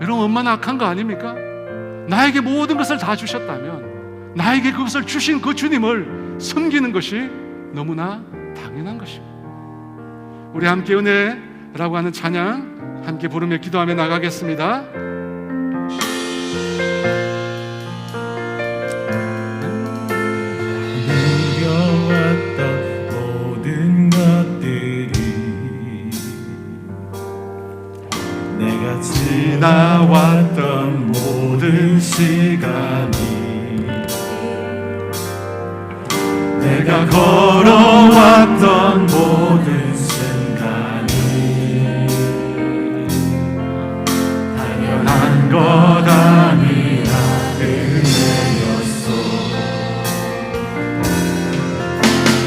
A: 여러분, 얼마나 악한 거 아닙니까? 나에게 모든 것을 다 주셨다면 나에게 그것을 주신 그 주님을 섬기는 것이 너무나 당연한 것입니다. 우리 함께 은혜라고 하는 찬양 함께 부르며 기도하며 나가겠습니다.
B: 누려왔던 모든 것들이 내가 지나왔던 모든 시간이 내가 걸어왔던 모든 순간이 당연한 것 아니라 은혜였어.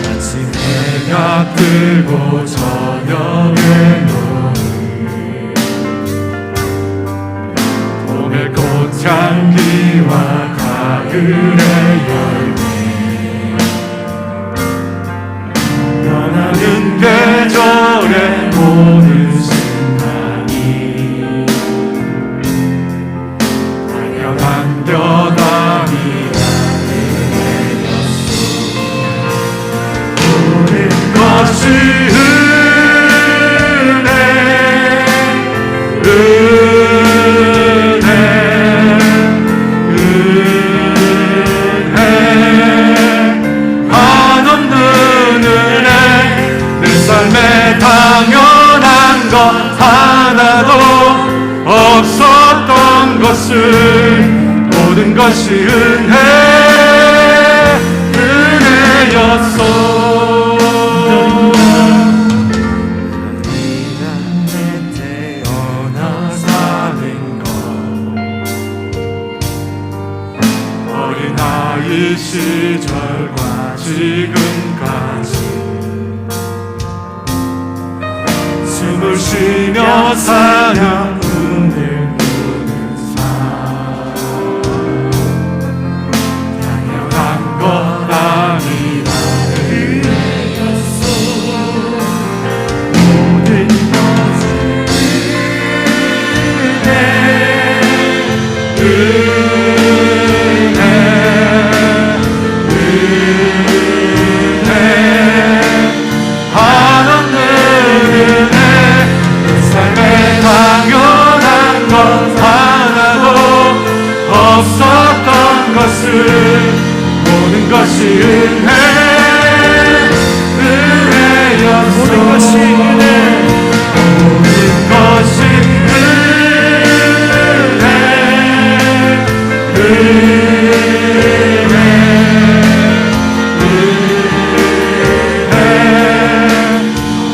B: 아침 해가 뜨고 저녁에 노을 봄의 꽃향기와 가을의 열매 변하는 계절의 모든 순간이 당연한 것 아니라 은혜였어. 모든 것이 은혜 한없는 은혜 내 삶에 당연한 것 하나도 없었던 것을 모든 것이 은혜였어. 네가 내 태어나 사는 것 어린아이 시절과 지금까지 숨을 쉬 사냥 오늘 당연한 것 아니다. 모든 것은 한없는 은혜. 내 삶에 당연한 것 하나도 없었던 것을 모든 것이 은혜, 은혜였어. 모든 것이 은혜, 모든 것이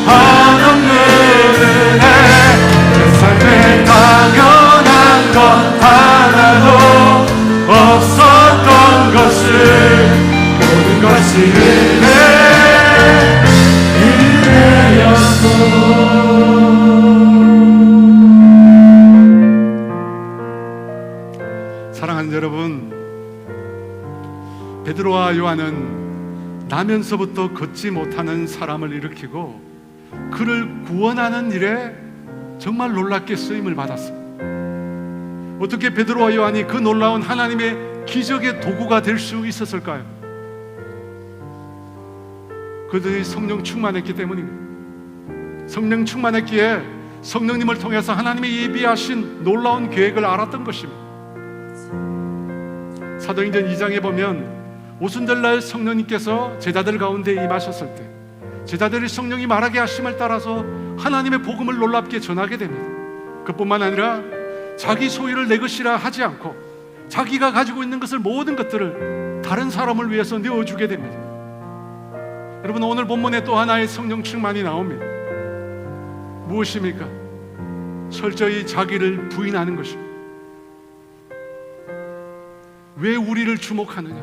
B: 한없는 은혜. 내 삶에 당연한 것 하나도 없었던 것을 모든 것이
A: 사랑하는 여러분, 베드로와 요한은 나면서부터 걷지 못하는 사람을 일으키고 그를 구원하는 일에 정말 놀랍게 쓰임을 받았습니다. 어떻게 베드로와 요한이 그 놀라운 하나님의 기적의 도구가 될 수 있었을까요? 그들이 성령 충만했기 때문입니다. 성령 충만했기에 성령님을 통해서 하나님의 예비하신 놀라운 계획을 알았던 것입니다. 사도행전 2장에 보면 오순절날 성령님께서 제자들 가운데 임하셨을 때 제자들이 성령이 말하게 하심을 따라서 하나님의 복음을 놀랍게 전하게 됩니다. 그뿐만 아니라 자기 소유를 내 것이라 하지 않고 자기가 가지고 있는 것을 모든 것들을 다른 사람을 위해서 내어주게 됩니다. 여러분, 오늘 본문에 또 하나의 성령 충만이 나옵니다. 무엇입니까? 철저히 자기를 부인하는 것입니다. 왜 우리를 주목하느냐?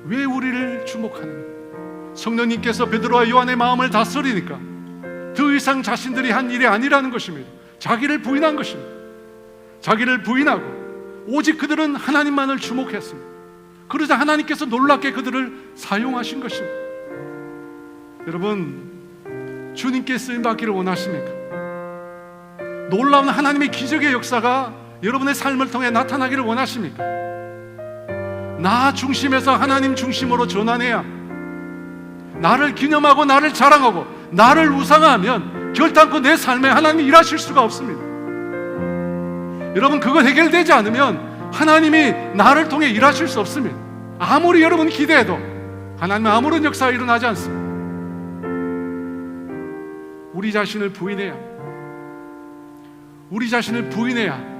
A: 왜 우리를 주목하느냐? 성령님께서 베드로와 요한의 마음을 다스리니까 더 이상 자신들이 한 일이 아니라는 것입니다. 자기를 부인한 것입니다. 자기를 부인하고 오직 그들은 하나님만을 주목했습니다. 그러자 하나님께서 놀랍게 그들을 사용하신 것입니다. 여러분, 주님께 쓰임받기를 원하십니까? 놀라운 하나님의 기적의 역사가 여러분의 삶을 통해 나타나기를 원하십니까? 나 중심에서 하나님 중심으로 전환해야, 나를 기념하고 나를 자랑하고 나를 우상화하면 결단코 내 삶에 하나님이 일하실 수가 없습니다. 여러분, 그거 해결되지 않으면 하나님이 나를 통해 일하실 수 없습니다. 아무리 여러분 기대해도 하나님은 아무런 역사가 일어나지 않습니다. 우리 자신을 부인해야, 우리 자신을 부인해야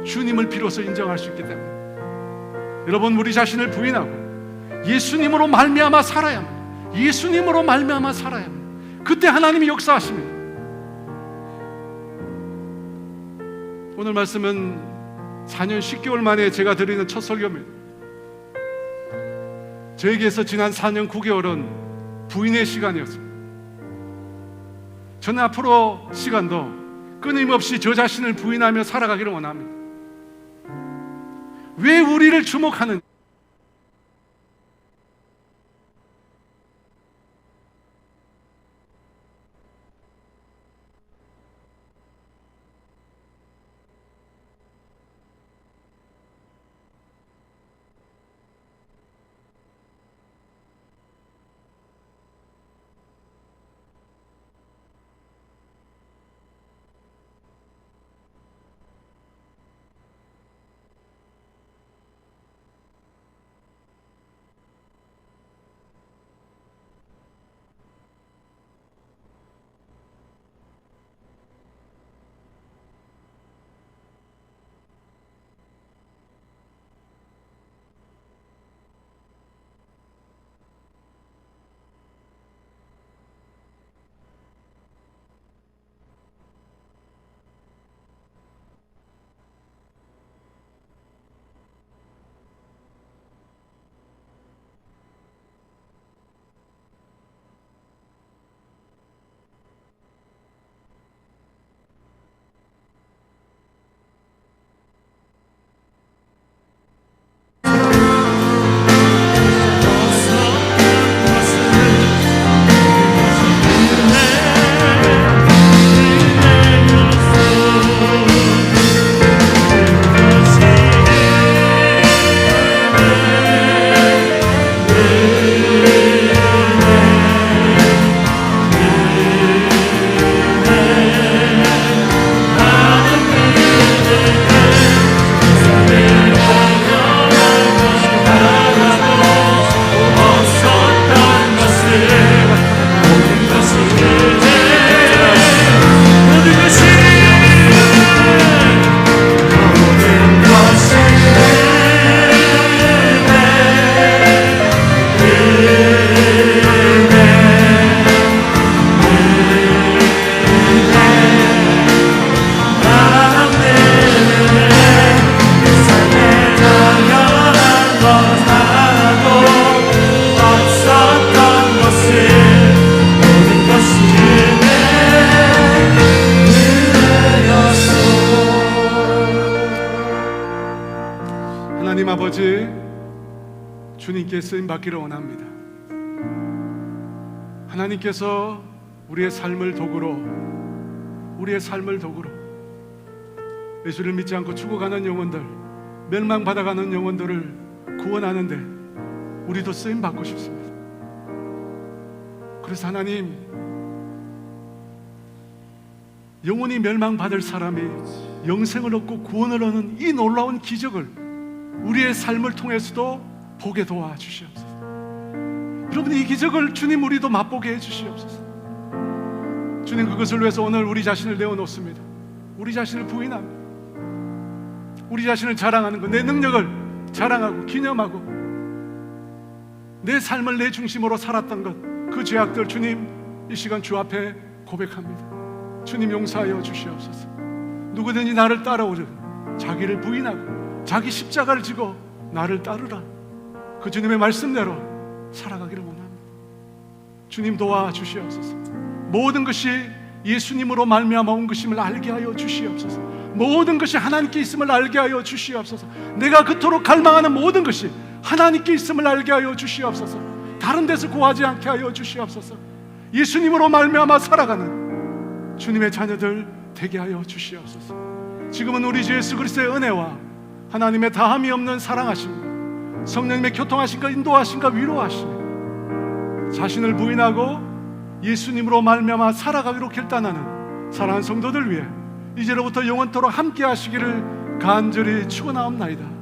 A: 주님을 비로소 인정할 수 있기 때문에 여러분, 우리 자신을 부인하고 예수님으로 말미암아 살아야 합니다. 예수님으로 말미암아 살아야 합니다. 그때 하나님이 역사하십니다. 오늘 말씀은 4년 10개월 만에 제가 드리는 첫 설교입니다. 저에게서 지난 4년 9개월은 부인의 시간이었습니다. 저는 앞으로 시간도 끊임없이 저 자신을 부인하며 살아가기를 원합니다. 왜 우리를 주목하는 주님께 쓰임 받기를 원합니다. 하나님께서 우리의 삶을 도구로 예수를 믿지 않고 죽어가는 영혼들, 멸망받아가는 영혼들을 구원하는데 우리도 쓰임 받고 싶습니다. 그래서 하나님, 영원히 멸망받을 사람이 영생을 얻고 구원을 얻는 이 놀라운 기적을 우리의 삶을 통해서도 보게 도와주시옵소서. 여러분, 이 기적을 주님 우리도 맛보게 해주시옵소서. 주님, 그것을 위해서 오늘 우리 자신을 내어놓습니다. 우리 자신을 부인합니다. 우리 자신을 자랑하는 것, 내 능력을 자랑하고 기념하고 내 삶을 내 중심으로 살았던 것, 그 죄악들 주님 이 시간 주 앞에 고백합니다. 주님, 용서하여 주시옵소서. 누구든지 나를 따라오려 자기를 부인하고 자기 십자가를 지고 나를 따르라, 그 주님의 말씀대로 살아가기를 원합니다. 주님, 도와주시옵소서. 모든 것이 예수님으로 말미암아 온 것임을 알게 하여 주시옵소서. 모든 것이 하나님께 있음을 알게 하여 주시옵소서. 내가 그토록 갈망하는 모든 것이 하나님께 있음을 알게 하여 주시옵소서. 다른 데서 구하지 않게 하여 주시옵소서. 예수님으로 말미암아 살아가는 주님의 자녀들 되게 하여 주시옵소서. 지금은 우리 주 예수 그리스도의 은혜와 하나님의 다함이 없는 사랑하심과 성령님의 교통하심과 인도하심과 위로하심, 자신을 부인하고 예수님으로 말미암아 살아가기로 결단하는 사랑하는 성도들 위해 이제로부터 영원토록 함께 하시기를 간절히 축원하옵나이다.